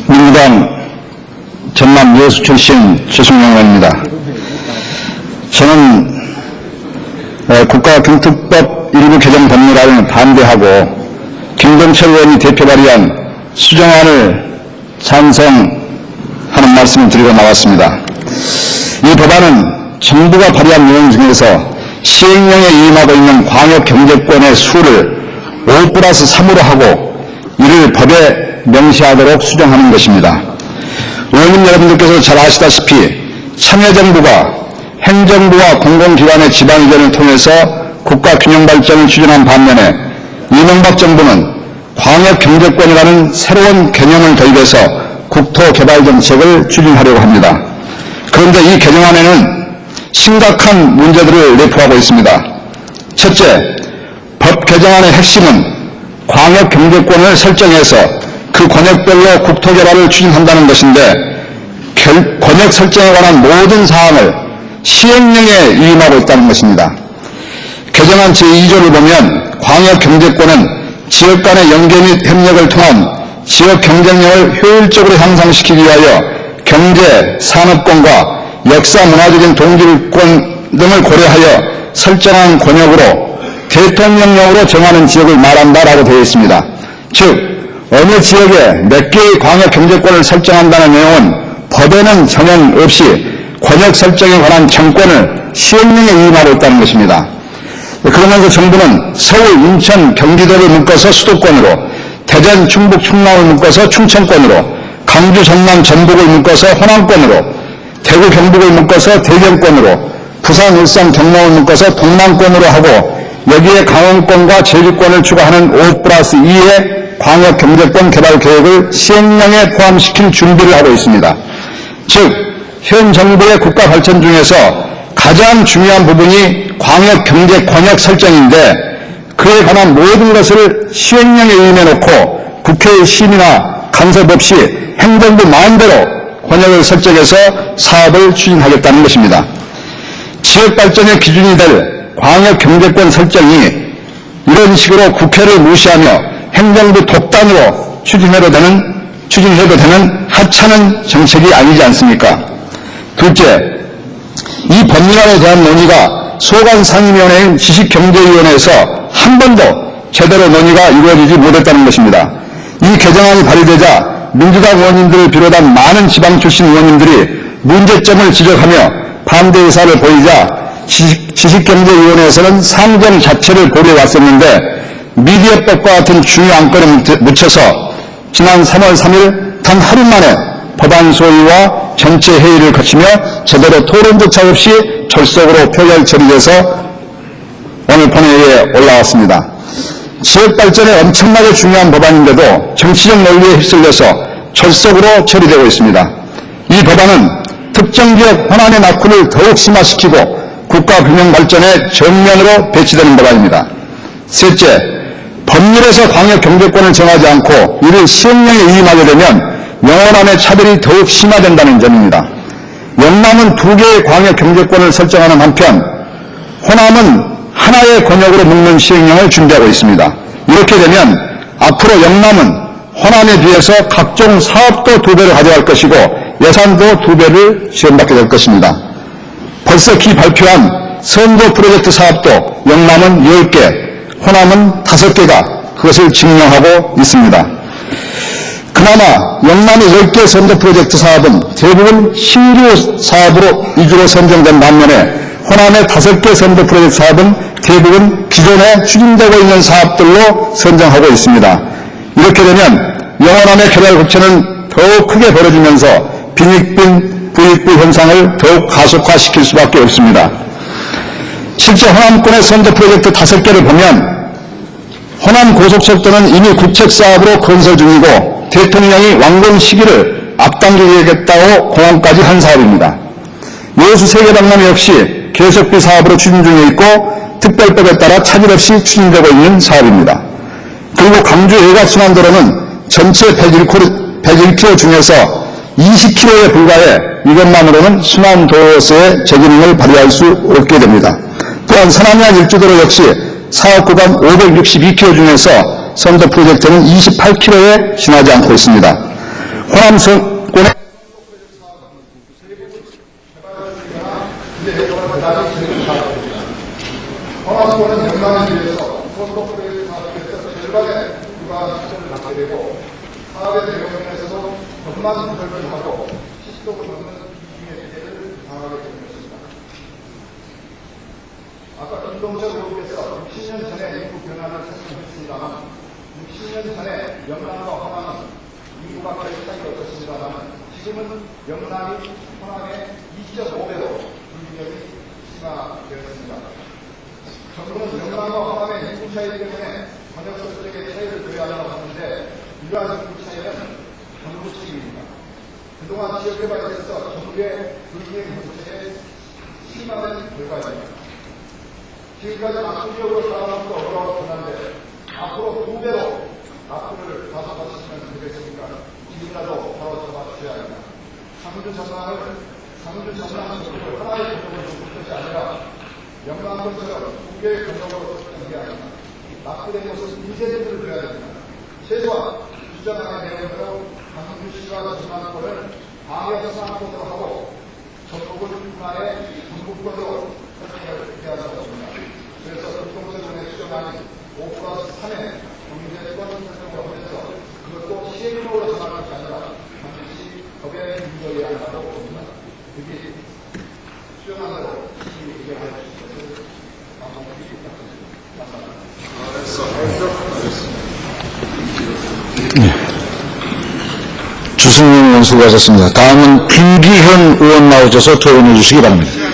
민주당 전남 여수 출신 최승용 의원입니다. 저는 국가경특법 일부 개정 법률안을 반대하고 김동철 의원이 대표 발의한 수정안을 찬성하는 말씀을 드리고 나왔습니다. 이 법안은 정부가 발의한 내용 중에서 시행령에 위임하고 있는 광역경제권의 수를 5+3으로 하고 이를 법에 명시하도록 수정하는 것입니다. 의원님 여러분들께서 잘 아시다시피 참여정부가 행정부와 공공기관의 지방이전을 통해서 국가균형발전을 추진한 반면에 이명박 정부는 광역경제권이라는 새로운 개념을 도입해서 국토개발정책을 추진하려고 합니다. 그런데 이 개정안에는 심각한 문제들을 내포하고 있습니다. 첫째, 법 개정안의 핵심은 광역경제권을 설정해서 그 권역별로 국토개발을 추진한다는 것인데 권역 설정에 관한 모든 사항을 시행령에 위임하고 있다는 것입니다. 개정안 제2조를 보면 광역경제권은 지역 간의 연계 및 협력을 통한 지역 경쟁력을 효율적으로 향상시키기 위하여 경제, 산업권과 역사, 문화적인 동질권 등을 고려하여 설정한 권역으로 대통령령으로 정하는 지역을 말한다라고 되어 있습니다. 즉 어느 지역에 몇 개의 광역경제권을 설정한다는 내용은 법에는 전혀 없이 권역 설정에 관한 정권을 시행령에 위임하고 있다는 것입니다. 그러면서 정부는 서울, 인천, 경기도를 묶어서 수도권으로, 대전, 충북, 충남을 묶어서 충청권으로, 강주, 전남, 전북을 묶어서 호남권으로, 대구, 경북을 묶어서 대전권으로, 부산, 울산, 경남을 묶어서 동남권으로 하고 여기에 강원권과 제주권을 추가하는 5+2의 광역경제권 개발 계획을 시행령에 포함시킬 준비를 하고 있습니다. 즉, 현 정부의 국가 발전 중에서 가장 중요한 부분이 광역경제 권역 설정인데 그에 관한 모든 것을 시행령에 위임해놓고 국회의 심의나 간섭 없이 행정부 마음대로 권역을 설정해서 사업을 추진하겠다는 것입니다. 지역발전의 기준이 될 광역경제권 설정이 이런 식으로 국회를 무시하며 행정부 독단으로 추진해도 되는 하찮은 정책이 아니지 않습니까? 둘째, 이 법률안에 대한 논의가 소관상임위원회인 지식경제위원회에서 한 번도 제대로 논의가 이루어지지 못했다는 것입니다. 이 개정안이 발의되자 민주당 의원님들을 비롯한 많은 지방 출신 의원님들이 문제점을 지적하며 반대 의사를 보이자 지식경제위원회에서는 상정 자체를 고려해왔었는데 미디어법과 같은 중요 안건에 묻혀서 지난 3월 3일 단 하루 만에 법안 소위와 전체 회의를 거치며 제대로 토론조차 없이 졸속으로 표결 처리돼서 오늘 본회의에 올라왔습니다. 지역발전에 엄청나게 중요한 법안인데도 정치적 논리에 휩쓸려서 졸속으로 처리되고 있습니다. 이 법안은 특정 지역 호남의 낙후를 더욱 심화시키고 국가균형 발전의 정면으로 배치되는 법안입니다. 셋째, 법률에서 광역경제권을 정하지 않고 이를 시행령에 위임하게 되면 영호남의 차별이 더욱 심화된다는 점입니다. 영남은 2개의 광역경제권을 설정하는 한편 호남은 하나의 권역으로 묶는 시행령을 준비하고 있습니다. 이렇게 되면 앞으로 영남은 호남에 비해서 각종 사업도 2배를 가져갈 것이고 예산도 2배를 지원받게 될 것입니다. 벌써 기 발표한 선도 프로젝트 사업도 영남은 10개, 호남은 5개가 그것을 증명하고 있습니다. 그나마 영남의 10개 선도 프로젝트 사업은 대부분 신규 사업으로 위주로 선정된 반면에 호남의 5개 선도 프로젝트 사업은 대부분 기존에 추진되고 있는 사업들로 선정하고 있습니다. 이렇게 되면 영호남의 개발 국채는 더욱 크게 벌어지면서 빈익빈 부익부 현상을 더욱 가속화시킬 수밖에 없습니다. 실제 호남권의 선도 프로젝트 5개를 보면 호남 고속철도는 이미 국책사업으로 건설 중이고 대통령이 완공 시기를 앞당기겠다고 공언까지 한 사업입니다. 여수 세계박람 역시 계속비 사업으로 추진 중에 있고 특별법에 따라 차질 없이 추진되고 있는 사업입니다. 그리고 광주 외곽순환도로는 전체 101km 중에서 20km에 불과해 이것만으로는 순환도로서의 재기능을 발휘할 수 없게 됩니다. 또한 서남해안 일주도로 역시 사업구간 562km 중에서 선도 프로젝트는 28km에 지나지 않고 있습니다. 호남성권의 호남권은 영광에 비해서 소속프로젝트 사업에서 절반의 부가 수준을 받게 되고 사업의 내용에서도 전만 부설을 하고 시시도를 넘는 비중의 비대를 당하게 되는 것입니다. 아까 김동철 의원께서 60년 전에 인구 변화를 설명했습니다만 60년 전에 영남과 호남은 인구가 거의 차이가 없었습니다만 지금은 영남이 호남의 2.5배로 불균형이 심화되었습니다. 정부는 영남과 호남의 인구 차이 때문에 번역 설정의 차이를 조회하려고 하는데 이러한 인구 차이는 정부 책임입니다. 그동안 지역개발에 있어서 정부의 불균형 문제에 심화된 결과입니다. 지금까지 압도적으로 살아남기도 어려웠긴 한데 앞으로 2배로 앞으로를 가속화시키면 되겠습니까? 지금이라도 바로 잡아주셔야 합니다. 상주 전망을 하나의 건설을 줄 것이 아니라 영남권처럼 2개의 건설으로 전개해야 합니다. 낙후된 것은 인재들을 줘야 됩니다. 최소한 주장안의 내용으로 강주시와 전남권을 방역상권으로 하고 전국을 분할해 전국권으로 설정을 해야 합니다. 그래서 공동세금의 수정안이 5+3의 경제 수건 설정을 하면서 그것도 시행령으로 정할 것이 아니라 반드시 법에 문제해야 한다고 봅니다. 그게 수정안으로 의견해 주실 것을 강조드리기 주승용 의원 수고하셨습니다. 다음은 김기현 의원 나오셔서 토론해 주시기 바랍니다.